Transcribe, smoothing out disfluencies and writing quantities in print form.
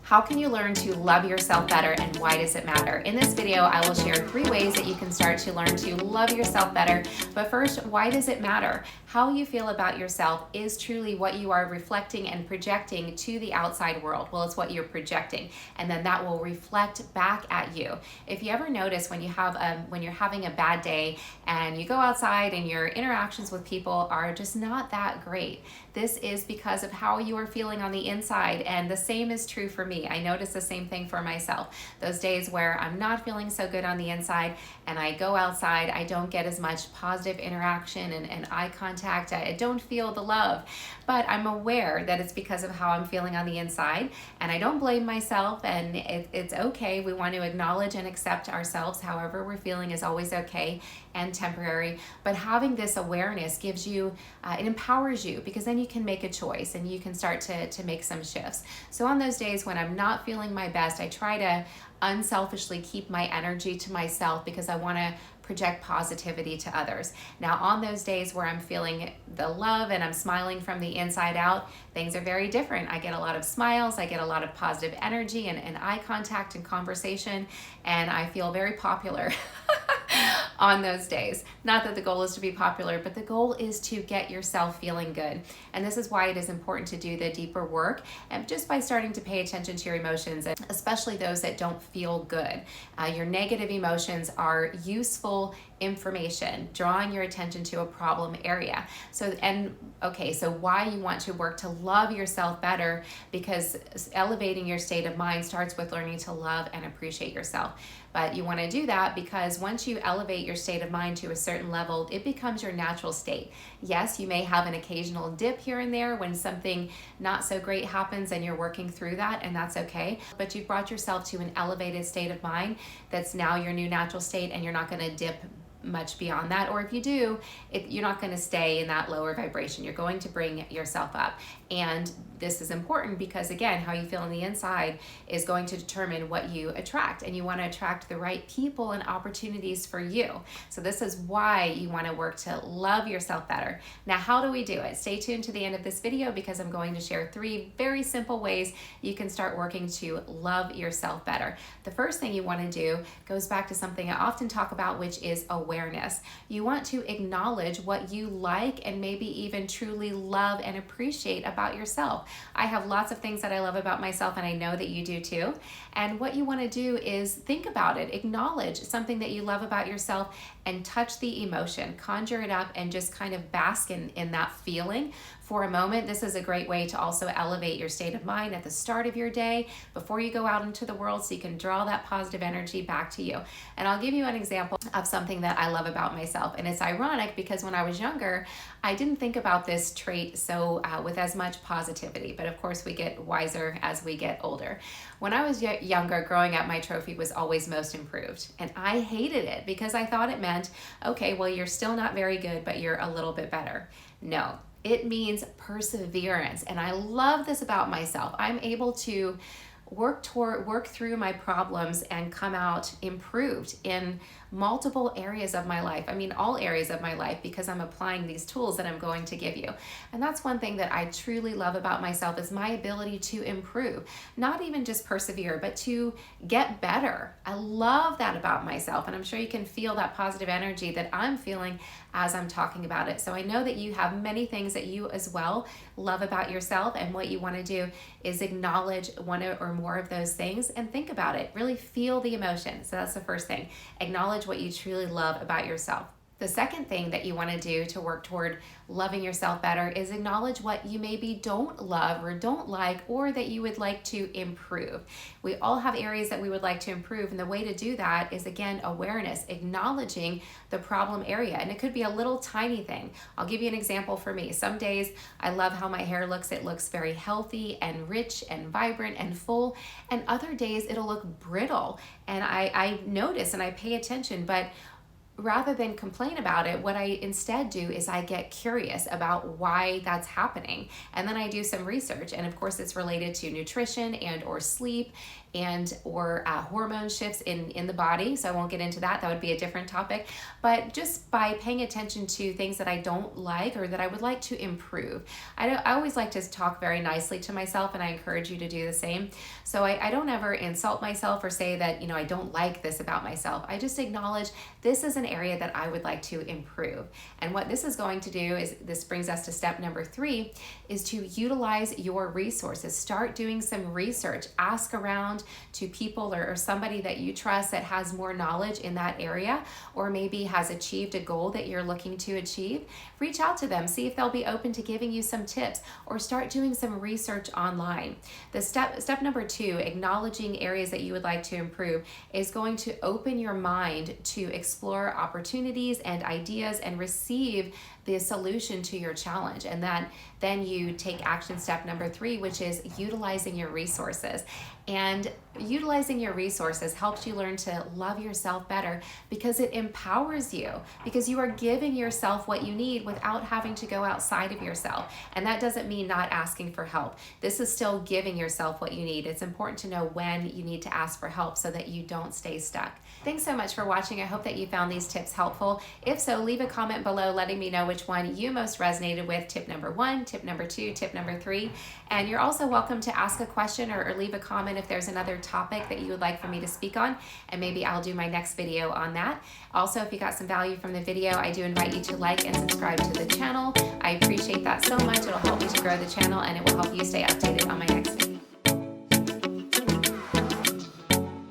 How can you learn to love yourself better, and why does it matter? In this video, I will share 3 ways that you can start to learn to love yourself better. But first, why does it matter? How you feel about yourself is truly what you are reflecting and projecting to the outside world. Well, it's what you're projecting, and then that will reflect back at you. If you ever notice when you're having a bad day and you go outside and your interactions with people are just not that great, this is because of how you are feeling on the inside, and the same is true for me. I notice the same thing for myself. Those days where I'm not feeling so good on the inside and I go outside, I don't get as much positive interaction and eye contact. I don't feel the love, but I'm aware that it's because of how I'm feeling on the inside, and I don't blame myself, and it's okay. We want to acknowledge and accept ourselves. However we're feeling is always okay and temporary, but having this awareness gives you, it empowers you, because then you can make a choice and you can start to make some shifts. So on those days when I'm not feeling my best, I try to unselfishly keep my energy to myself because I want to project positivity to others. Now, on those days where I'm feeling the love and I'm smiling from the inside out, things are very different. I get a lot of smiles, I get a lot of positive energy and eye contact and conversation, and I feel very popular on those days. Not that the goal is to be popular, but the goal is to get yourself feeling good. And this is why it is important to do the deeper work, and just by starting to pay attention to your emotions, and especially those that don't feel good. Your negative emotions are useful information, drawing your attention to a problem area. So why you want to work to love yourself better, because elevating your state of mind starts with learning to love and appreciate yourself. But you want to do that because once you elevate your state of mind to a certain level, it becomes your natural state. Yes, you may have an occasional dip here and there when something not so great happens and you're working through that, and that's okay. But you've brought yourself to an elevated state of mind that's now your new natural state, and you're not going to dip much beyond that. Or if you do, you're not going to stay in that lower vibration. You're going to bring yourself up. And this is important because, again, how you feel on the inside is going to determine what you attract, and you want to attract the right people and opportunities for you. So this is why you want to work to love yourself better. Now, how do we do it? Stay tuned to the end of this video, because I'm going to share 3 very simple ways you can start working to love yourself better. The first thing you want to do goes back to something I often talk about, which is awareness. You want to acknowledge what you like and maybe even truly love and appreciate about yourself. I have lots of things that I love about myself, and I know that you do too. And what you want to do is think about it, acknowledge something that you love about yourself, and touch the emotion, conjure it up, and just kind of bask in that feeling for a moment. This is a great way to also elevate your state of mind at the start of your day before you go out into the world, so you can draw that positive energy back to you. And I'll give you an example of something that I love about myself. And it's ironic because when I was younger, I didn't think about this trait with as much positivity. But of course, we get wiser as we get older. When I was younger, growing up, my trophy was always most improved. And I hated it because I thought it meant, okay, well, you're still not very good, but you're a little bit better. No. It means perseverance, and I love this about myself. I'm able to work through my problems and come out improved in multiple areas of my life. I mean, all areas of my life, because I'm applying these tools that I'm going to give you. And that's one thing that I truly love about myself, is my ability to improve, not even just persevere, but to get better. I love that about myself. And I'm sure you can feel that positive energy that I'm feeling as I'm talking about it. So I know that you have many things that you as well love about yourself. And what you want to do is acknowledge one or more of those things and think about it. Really feel the emotion. So that's the first thing. Acknowledge what you truly love about yourself. The second thing that you want to do to work toward loving yourself better is acknowledge what you maybe don't love or don't like, or that you would like to improve. We all have areas that we would like to improve, and the way to do that is, again, awareness, acknowledging the problem area. And it could be a little tiny thing. I'll give you an example for me. Some days I love how my hair looks. It looks very healthy and rich and vibrant and full, and other days it'll look brittle. And I notice and I pay attention, but rather than complain about it, what I instead do is I get curious about why that's happening. And then I do some research. And of course, it's related to nutrition and or sleep and or hormone shifts in the body. So I won't get into that. That would be a different topic. But just by paying attention to things that I don't like or that I would like to improve. I always like to talk very nicely to myself, and I encourage you to do the same. So I don't ever insult myself or say that, I don't like this about myself. I just acknowledge this is an area that I would like to improve. And what this is going to do is, this brings us to step number 3, is to utilize your resources. Start doing some research. Ask around to people or somebody that you trust that has more knowledge in that area, or maybe has achieved a goal that you're looking to achieve. Reach out to them, see if they'll be open to giving you some tips, or start doing some research online. The step number 2, acknowledging areas that you would like to improve, is going to open your mind to explore opportunities and ideas and receive the solution to your challenge. And then you take action step number 3, which is utilizing your resources. And utilizing your resources helps you learn to love yourself better, because it empowers you, because you are giving yourself what you need without having to go outside of yourself. And that doesn't mean not asking for help. This is still giving yourself what you need. It's important to know when you need to ask for help so that you don't stay stuck. Thanks so much for watching. I hope that you found these tips helpful. If so, leave a comment below letting me know which one you most resonated with. Tip number 1, tip number 2, tip number 3. And you're also welcome to ask a question or leave a comment if there's another topic that you would like for me to speak on, and maybe I'll do my next video on that. Also, if you got some value from the video, I do invite you to like and subscribe to the channel. I appreciate that so much. It'll help me to grow the channel, and it will help you stay updated on my next video.